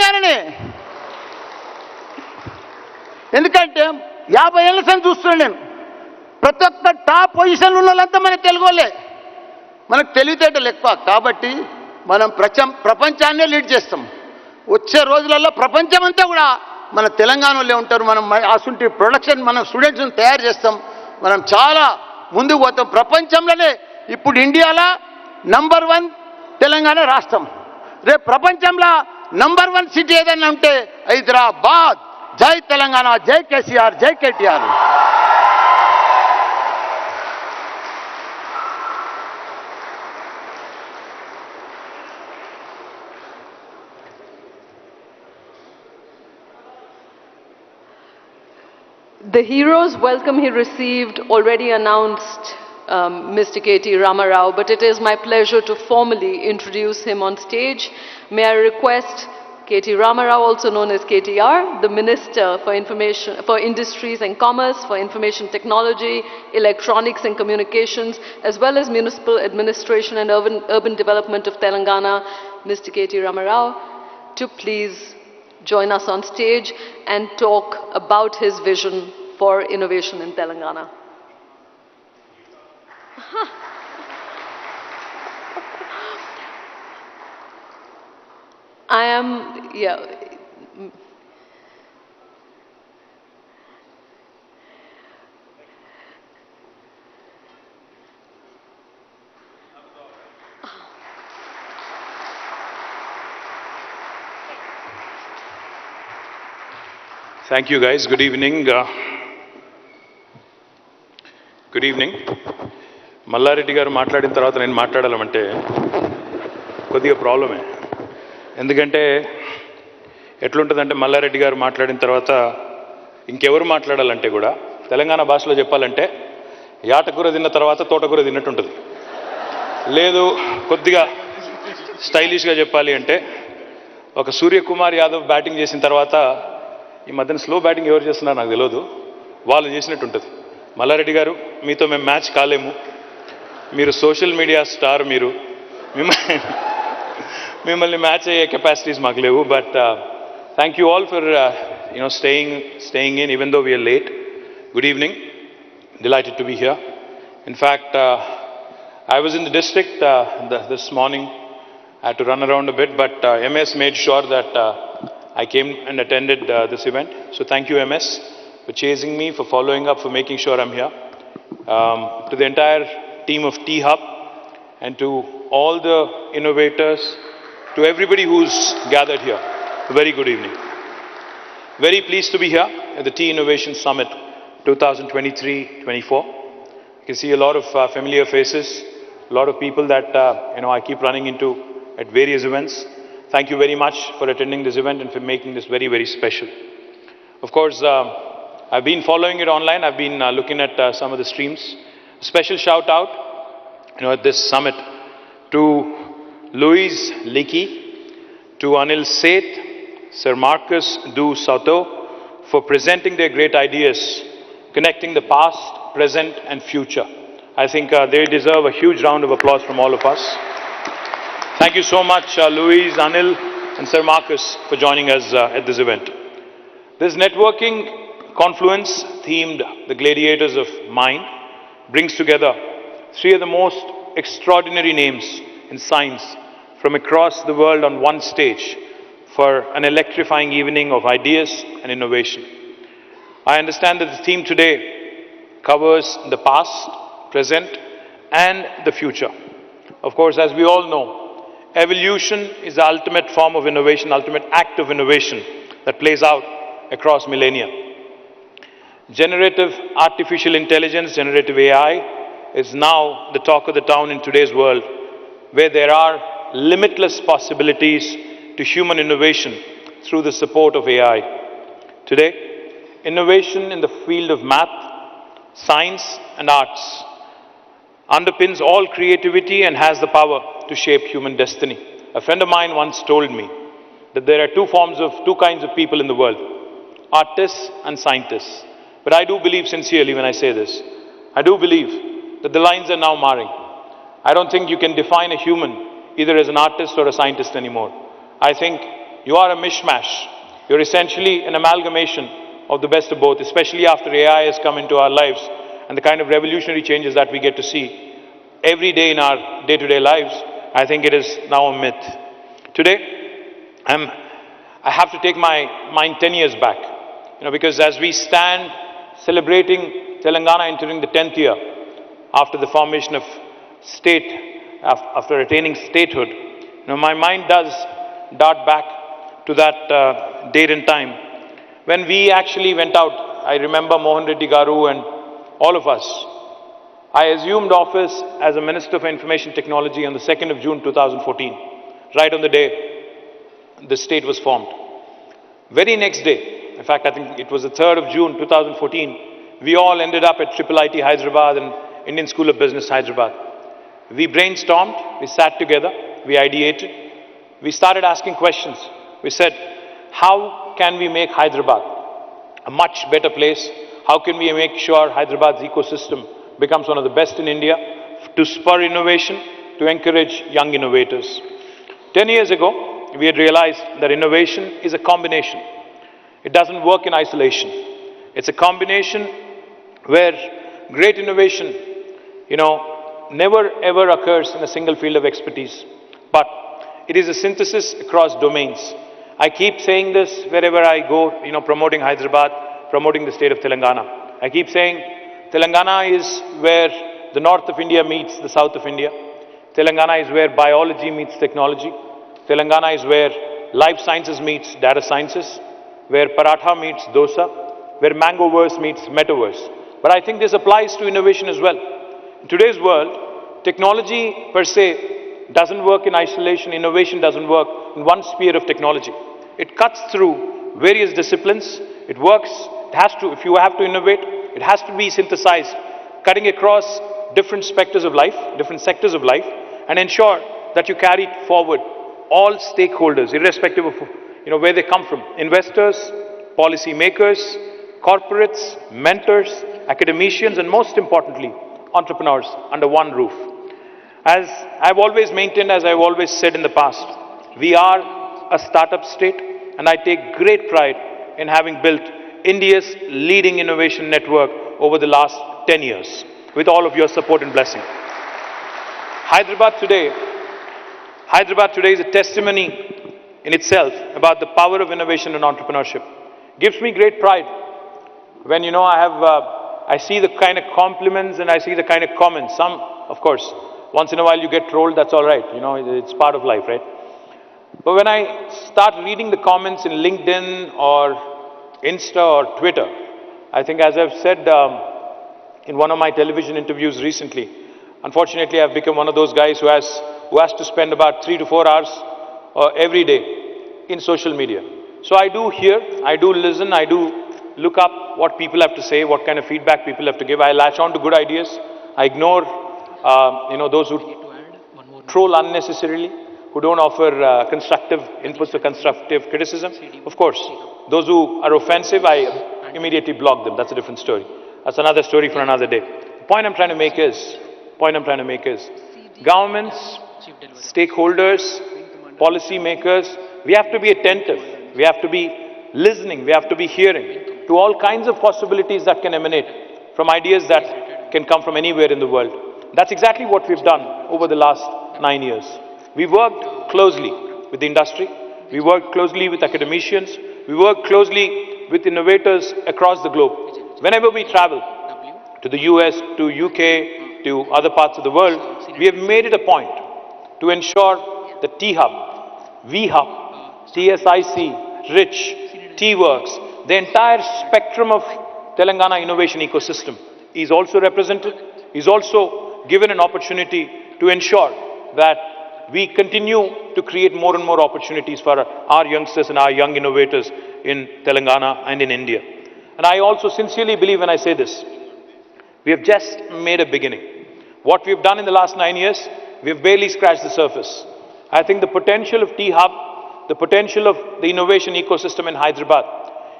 తెలంగాణనే. ఎందుకంటే 50 ఏళ్ళ సంది చూస్తున్నాను నేను. ప్రతి ఒక్క టాప్ పొజిషన్లో ఉన్న వాళ్ళంతా మన తెలుగు వాళ్ళే. మనకు తెలివితేటలు ఎక్కువ కాబట్టి మనం ప్రపంచాన్నే లీడ్ చేస్తాం. వచ్చే రోజులలో ప్రపంచం అంతా కూడా మన తెలంగాణలో ఉంటారు. మనం అసలు ప్రొడక్షన్ మన స్టూడెంట్స్ని తయారు చేస్తాం. మనం చాలా ముందుకు పోతాం. ప్రపంచంలోనే ఇప్పుడు ఇండియాలో నంబర్ 1 తెలంగాణ రాష్ట్రం. రేపు ప్రపంచంలో నంబర్ 1 సిటీ ఏదైనా ఉంటే హైదరాబాద్. జై తెలంగాణ, జై కేసీఆర్, జై KTR. The hero's welcome he received already announced Mr. KT Ramarao, but it is my pleasure to formally introduce him on stage. May I request KT Ramarao, also known as KTR, the Minister for Industries and Commerce, for Information Technology, Electronics and Communications, as well as Municipal Administration and Urban Development of Telangana, Mr. KT Ramarao, to please join us on stage and talk about his vision for innovation in Telangana. Thank you guys. Good evening. Good evening. Mallareddy గారు మాట్లాడిన తర్వాత నేను మాట్లాడాలంటే కొద్దిగా ప్రాబ్లమే. ఎందుకంటే ఎట్లుంటుందంటే మల్లారెడ్డి గారు మాట్లాడిన తర్వాత ఇంకెవరు మాట్లాడాలంటే కూడా తెలంగాణ భాషలో చెప్పాలంటే యాటకూర తిన్న తర్వాత తోటకూర తిన్నట్టుంటుంది. లేదు కొద్దిగా స్టైలిష్గా చెప్పాలి అంటే ఒక సూర్యకుమార్ యాదవ్ బ్యాటింగ్ చేసిన తర్వాత ఈ మధ్యన స్లో బ్యాటింగ్ ఎవరు చేస్తున్నారో నాకు తెలియదు, వాళ్ళు చేసినట్టు ఉంటుంది. మల్లారెడ్డి గారు మీతో మేము మ్యాచ్ కాలేము. మీరు సోషల్ మీడియా స్టార్. మీరు మిమ్మల్ని మ్యాచ్ అయ్యే కెపాసిటీస్ మాకు లేవు. But thank you all for staying in even though we are late. Good evening. Delighted to be here. In fact, I was in the district this morning. I had to run around a bit, but MS made sure that I came and attended this event. So thank you, MS, for chasing me, for following up, for making sure I'm here. To the entire team of T-Hub and to all the innovators, to everybody who's gathered here, a very good evening. Very pleased to be here at the T-Innovation Summit 2023-24. You can see a lot of familiar faces, a lot of people that I keep running into at various events. Thank you very much for attending this event and for making this very, very special. Of course, I've been following it online. I've been looking at some of the streams. A special shout out, at this summit to Louise Leakey, to Anil Seth, Sir Marcus Du Sauto for presenting their great ideas, connecting the past, present and future. I think they deserve a huge round of applause from all of us. Thank you so much, Louise, Anil, and Sir Marcus for joining us at this event. This networking confluence themed The Gladiators of Mind brings together three of the most extraordinary names in science from across the world on one stage for an electrifying evening of ideas and innovation. I understand that the theme today covers the past, present, and the future. Of course, as we all know, evolution is the ultimate form of innovation, ultimate act of innovation that plays out across millennia. Generative artificial intelligence, generative AI, is now the talk of the town in today's world, where there are limitless possibilities to human innovation through the support of AI. Today, innovation in the field of math, science, and arts underpins all creativity and has the power to shape human destiny. A friend of mine once told me that there are two kinds of people in the world, artists and scientists. But I do believe sincerely when I say this, I do believe that the lines are now marring. I don't think you can define a human either as an artist or a scientist anymore. I think You are a mishmash. You're essentially an amalgamation of the best of both, especially after AI has come into our lives and the kind of revolutionary changes that we get to see every day in our day-to-day lives. I think it is now a myth. Today, I have to take my mind 10 years back, because as we stand celebrating Telangana entering the 10th year after the formation of state, after attaining statehood, my mind does dart back to that date and time when we actually went out. I remember Mohan Reddy Garu and all of us. I assumed office as a Minister for Information Technology on the 2nd of June 2014, right on the day the state was formed. Very next day, in fact I think it was the 3rd of June 2014, we all ended up at IIIT Hyderabad and Indian School of Business Hyderabad. We brainstormed, we sat together, we ideated, we started asking questions. We said, how can we make Hyderabad a much better place? How can we make sure Hyderabad's ecosystem becomes one of the best in India, to spur innovation, to encourage young innovators? 10 years ago, we had realized that innovation is a combination. It doesn't work in isolation. It's a combination where great innovation, never ever occurs in a single field of expertise, but it is a synthesis across domains. I keep saying this wherever I go, promoting Hyderabad, promoting the state of Telangana. I keep saying Telangana is where the north of India meets the south of India. Telangana is where biology meets technology. Telangana is where life sciences meets data sciences, where paratha meets dosa, where mangoverse meets metaverse. But I think this applies to innovation as well. In today's world, technology per se doesn't work in isolation. Innovation doesn't work in one sphere of technology. It cuts through various disciplines. It works, if you have to innovate, it has to be synthesized, cutting across different sectors of life, and ensure that you carry it forward all stakeholders, irrespective of where they come from. Investors, policy makers, corporates, mentors, academicians, and most importantly, entrepreneurs under one roof. As I've always maintained, as I've always said in the past, we are a startup state, and I take great pride in having built India's leading innovation network over the last 10 years, with all of your support and blessing. Hyderabad today is a testimony in itself about the power of innovation and entrepreneurship. Gives me great pride when, I see the kind of compliments and I see the kind of comments. Some, of course, once in a while you get trolled, that's all right. It's part of life, right? But when I start reading the comments in LinkedIn or Insta or Twitter, I think, as I've said in one of my television interviews recently, unfortunately I've become one of those guys who has to spend about 3 to 4 hours every day in social media. So I do hear, I do listen, I do look up what people have to say, what kind of feedback people have to give. I latch on to good ideas. I ignore, those who troll unnecessarily, who don't offer constructive inputs or constructive criticism. Of course, those who are offensive, I immediately block them. That's a different story. That's another story for another day. The point I'm trying to make is, governments, stakeholders, policy makers, we have to be attentive. We have to be listening. We have to be hearing to all kinds of possibilities that can emanate from ideas that can come from anywhere in the world. That's exactly what we've done over the last 9 years. We worked closely with the industry. We worked closely with academicians. We worked closely with innovators across the globe. Whenever we travel to the US, to UK, to other parts of the world, we have made it a point to ensure that T-Hub, V-Hub, TSIC, RICH, T-Works, the entire spectrum of Telangana innovation ecosystem is also represented, is also given an opportunity to ensure that we continue to create more and more opportunities for our youngsters and our young innovators in Telangana and in India. And I also sincerely believe when I say this, we have just made a beginning. What we've done in the last 9 years, we've barely scratched the surface. I think the potential of T-Hub, the potential of the innovation ecosystem in Hyderabad,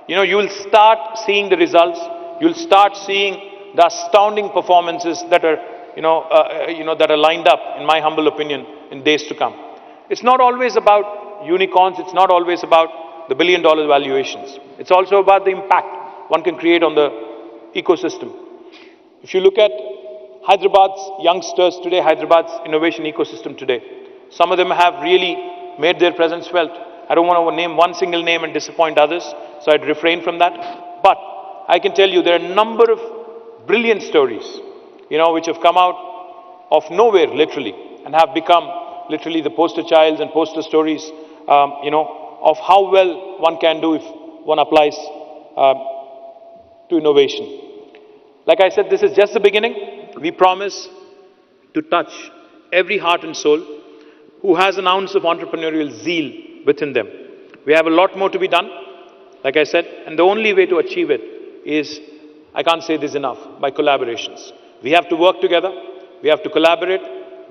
you will start seeing the results. You'll start seeing the astounding performances that are, that are lined up, in my humble opinion, in days to come. It's not always about, unicorns, it's not always about the billion-dollar valuations. It's also about the impact one can create on the ecosystem. If you look at Hyderabad's youngsters today, Hyderabad's innovation ecosystem today, some of them have really made their presence felt. I don't want to name one single name and disappoint others, so I'd refrain from that. But I can tell you there are a number of brilliant stories, which have come out of nowhere, literally, and have become literally the poster childs and poster stories, of how well one can do if one applies to innovation. Like I said, this is just the beginning. We promise to touch every heart and soul who has an ounce of entrepreneurial zeal within them. We have a lot more to be done, like I said, and the only way to achieve it is, I can't say this enough, by collaborations. We have to work together, we have to collaborate,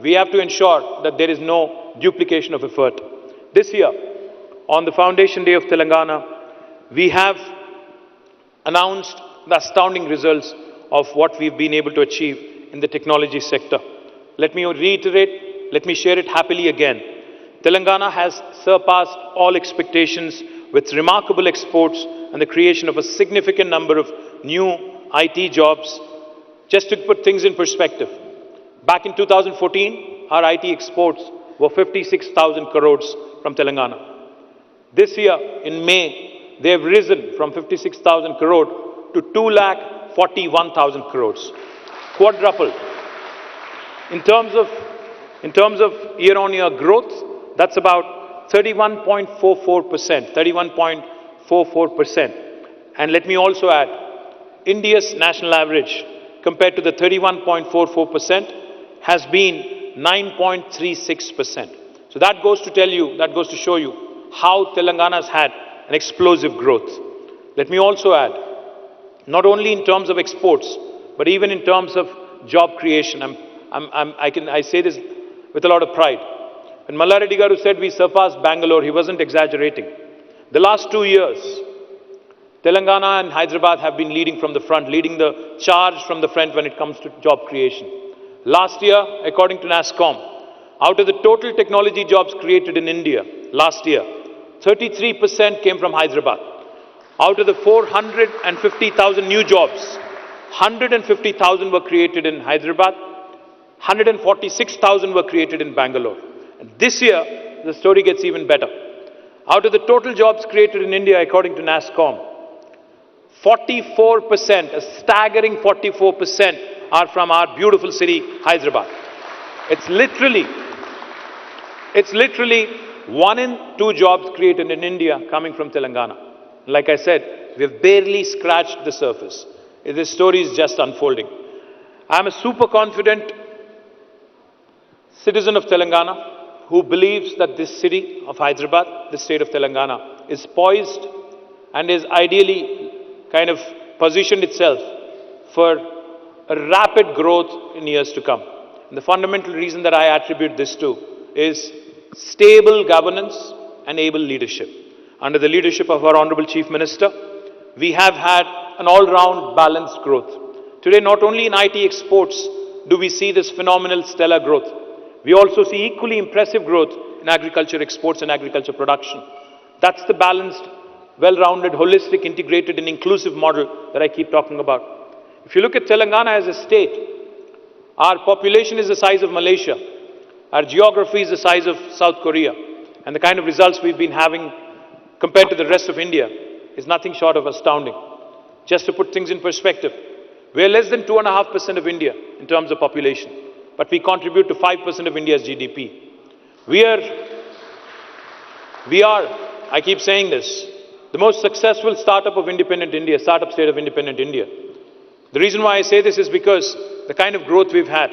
we have to ensure that there is no duplication of effort. This year, on the Foundation Day of Telangana, we have announced the astounding results of what we've been able to achieve in the technology sector. Let me reiterate, let me share it happily again. Telangana has surpassed all expectations with remarkable exports and the creation of a significant number of new IT jobs. Just to put things in perspective, back in 2014, our IT exports were 56,000 crores from Telangana. This year, in May, they have risen from 56,000 crore to 2,41,000 crores. Quadrupled. In terms of year-on-year growth, that's about 31.44%, 31.44%. And let me also add, India's national average compared to the 31.44% has been 9.36%. So that goes to tell you, that goes to show you how Telangana has had an explosive growth. Let me also add, not only in terms of exports, but even in terms of job creation. I say this with a lot of pride. When Mallareddy Garu said we surpassed Bangalore, he wasn't exaggerating. The last 2 years, Telangana and Hyderabad have been leading from the front, leading the charge from the front when it comes to job creation. Last year, according to NASSCOM, out of the total technology jobs created in India last year, 33% came from Hyderabad. Out of the 450,000 new jobs, 150,000 were created in Hyderabad, 146,000 were created in Bangalore. And this year, the story gets even better. Out of the total jobs created in India, according to NASSCOM, 44%, a staggering 44%, are from our beautiful city, Hyderabad. It's literally 1 in 2 jobs created in India coming from Telangana. Like I said, we've barely scratched the surface. This story is just unfolding. I'm a super confident citizen of Telangana who believes that this city of Hyderabad, the state of Telangana, is poised and is ideally kind of positioned itself for a rapid growth in years to come. And the fundamental reason that I attribute this to is stable governance and able leadership. Under the leadership of our Honorable Chief Minister, we have had an all-round balanced growth. Today, not only in IT exports do we see this phenomenal stellar growth, we also see equally impressive growth in agriculture exports and agriculture production. That's the balanced, well-rounded, holistic, integrated and inclusive model that I keep talking about. If you look at Telangana as a state, our population is the size of Malaysia. Our geography is the size of South Korea. And the kind of results we've been having compared to the rest of India is nothing short of astounding. Just to put things in perspective, we're less than 2.5% of India in terms of population, but we contribute to 5% of India's GDP. We are, I keep saying this, the most successful startup of independent India, startup state of independent India. The reason why I say this is because the kind of growth we've had.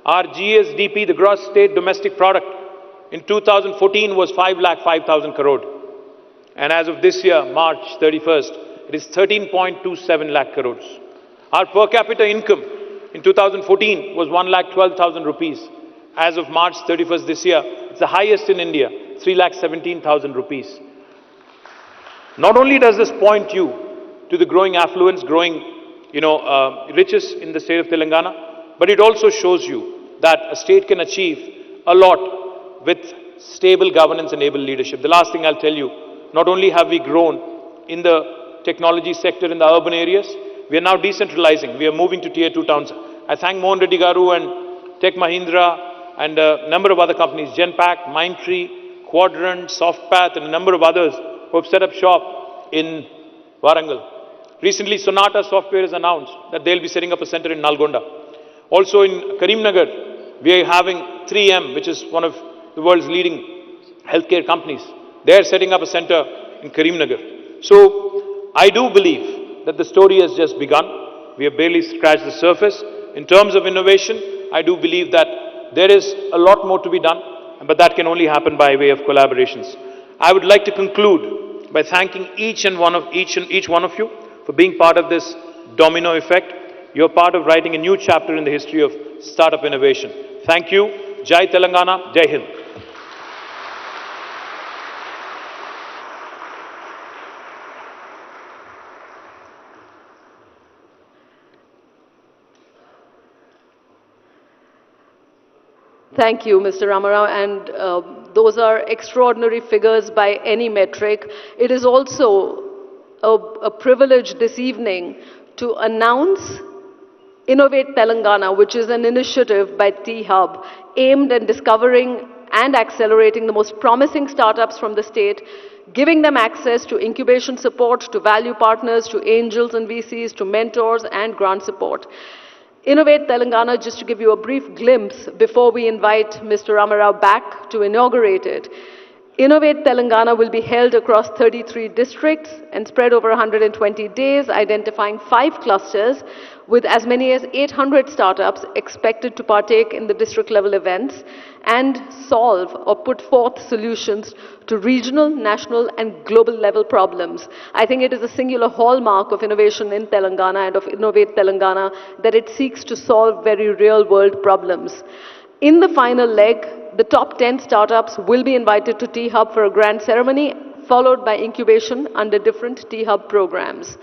Our GSDP, the gross state domestic product, in 2014 was 5,05,000 crore. And as of this year, March 31st, it is 13.27 lakh crores. Our per capita income in 2014 was 1,12,000 rupees. As of March 31st this year, it's the highest in India, 3,17,000 rupees. Not only does this point you to the growing affluence, growing riches in the state of Telangana, but it also shows you that a state can achieve a lot with stable governance and able leadership. The last thing I'll tell you, not only have we grown in the technology sector in the urban areas, we are now decentralizing. We are moving to tier 2 towns. I thank Mohan Reddy Garu and Tech Mahindra and a number of other companies, Genpact, Mindtree, Quadrant, Softpath, and a number of others who have set up shop in Warangal. Recently, Sonata Software has announced that they'll be setting up a center in Nalgonda. Also in Karimnagar, we are having 3M, which is one of the world's leading healthcare companies. They are setting up a center in Karimnagar. So, I do believe that the story has just begun. We have barely scratched the surface. In terms of innovation, I do believe that there is a lot more to be done, but that can only happen by way of collaborations. I would like to conclude by thanking each one of you for being part of this domino effect. You're part of writing a new chapter in the history of startup innovation. Thank you. Jai Telangana, Jai Hind. Thank you, Mr. Ramarao, and those are extraordinary figures by any metric. It is also a privilege this evening to announce Innovate Telangana, which is an initiative by T-Hub aimed at discovering and accelerating the most promising startups from the state, giving them access to incubation support, to value partners, to angels and VCs, to mentors and grant support. Innovate Telangana, just to give you a brief glimpse before we invite Mr. Ramarao back to inaugurate it. Innovate Telangana will be held across 33 districts and spread over 120 days, identifying 5 clusters with as many as 800 startups expected to partake in the district level events and solve or put forth solutions to regional, national and global level problems. I think it is a singular hallmark of innovation in Telangana and of Innovate Telangana that it seeks to solve very real world problems. In the final leg, the top 10 startups will be invited to T-Hub for a grand ceremony, followed by incubation under different T-Hub programs.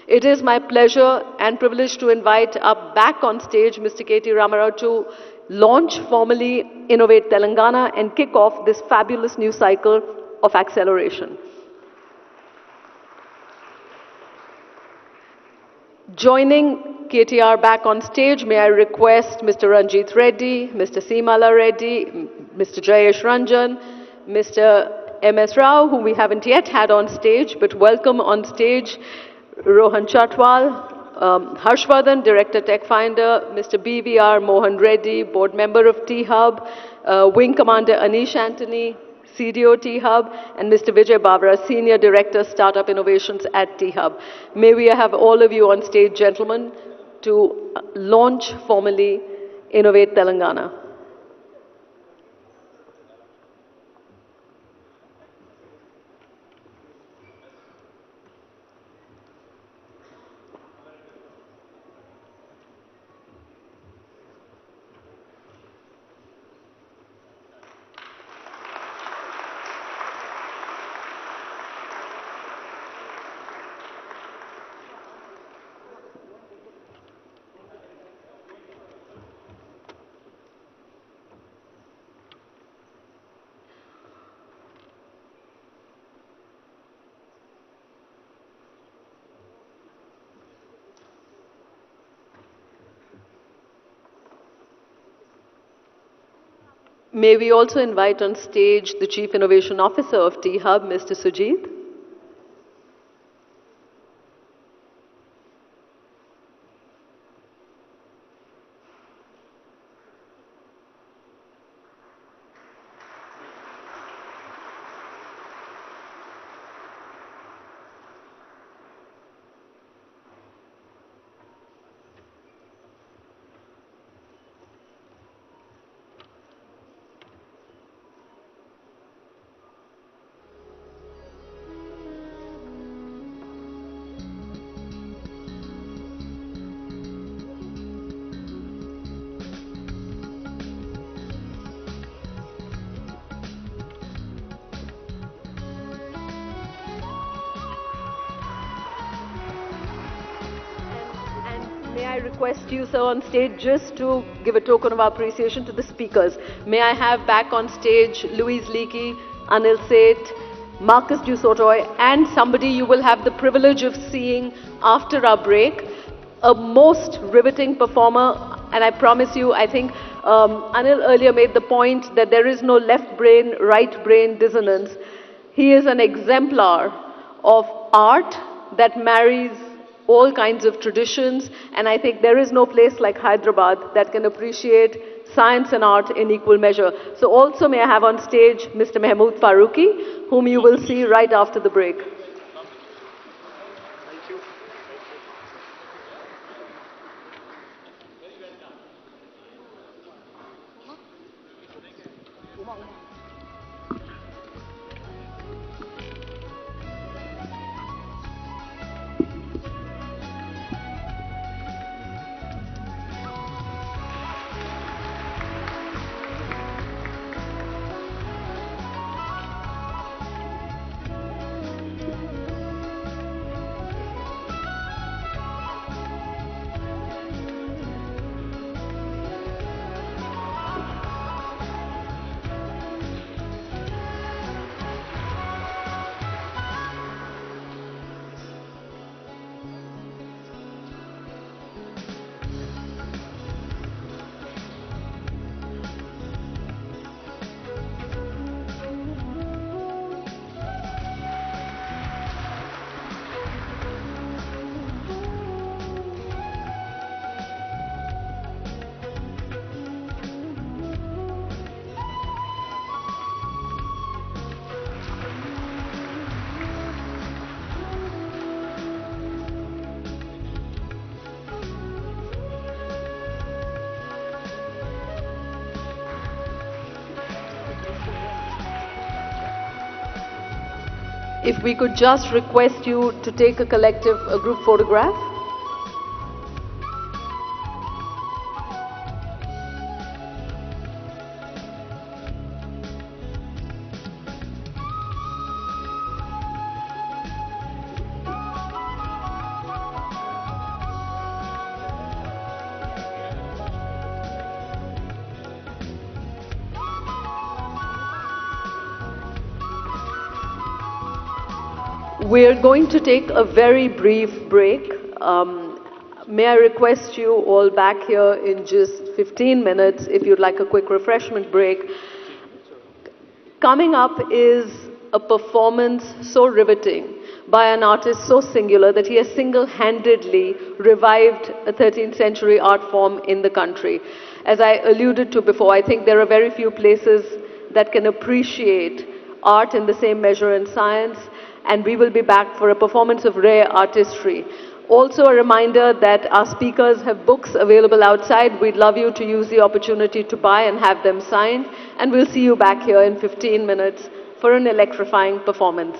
It is my pleasure and privilege to invite up back on stage Mr. KT Ramarao to launch formally Innovate Telangana and kick off this fabulous new cycle of acceleration. Joining KTR back on stage, may I request Mr. Ranjit Reddy, Mr. Seemala Reddy, Mr. Jayesh Ranjan, Mr. M.S. Rao, whom we haven't yet had on stage, but welcome on stage Rohan Chatwal, Harshvardhan, Director Tech Finder, Mr. B.V.R. Mohan Reddy, Board Member of T-Hub, Wing Commander Anish Antony, CDO T-Hub, and Mr. Vijay Bavra, Senior Director Startup Innovations at T-Hub. May we have all of you on stage, gentlemen, to launch formally Innovate Telangana. May we also invite on stage the Chief Innovation Officer of T-Hub, Mr. Sujit. May I request you, sir, on stage just to give a token of appreciation to the speakers. May I have back on stage Louise Leakey, Anil Seth, Marcus Dusotoy, and somebody you will have the privilege of seeing after our break, a most riveting performer, and I promise you, I think Anil earlier made the point that there is no left brain, right brain dissonance. He is an exemplar of art that marries all kinds of traditions, and I think there is no place like Hyderabad that can appreciate science and art in equal measure. So also may I have on stage Mr. Mahmood Farooqi, whom you will see right after the break. If we could just request you to take a group photograph. We're going to take a very brief break. May I request you all back here in just 15 minutes if you'd like a quick refreshment break. Coming up is a performance so riveting by an artist so singular that he has single-handedly revived a 13th century art form in the country. As I alluded to before, I think there are very few places that can appreciate art in the same measure in science, and we will be back for a performance of rare artistry. Also a reminder that our speakers have books available outside. We'd love you to use the opportunity to buy and have them signed, and we'll see you back here in 15 minutes for an electrifying performance.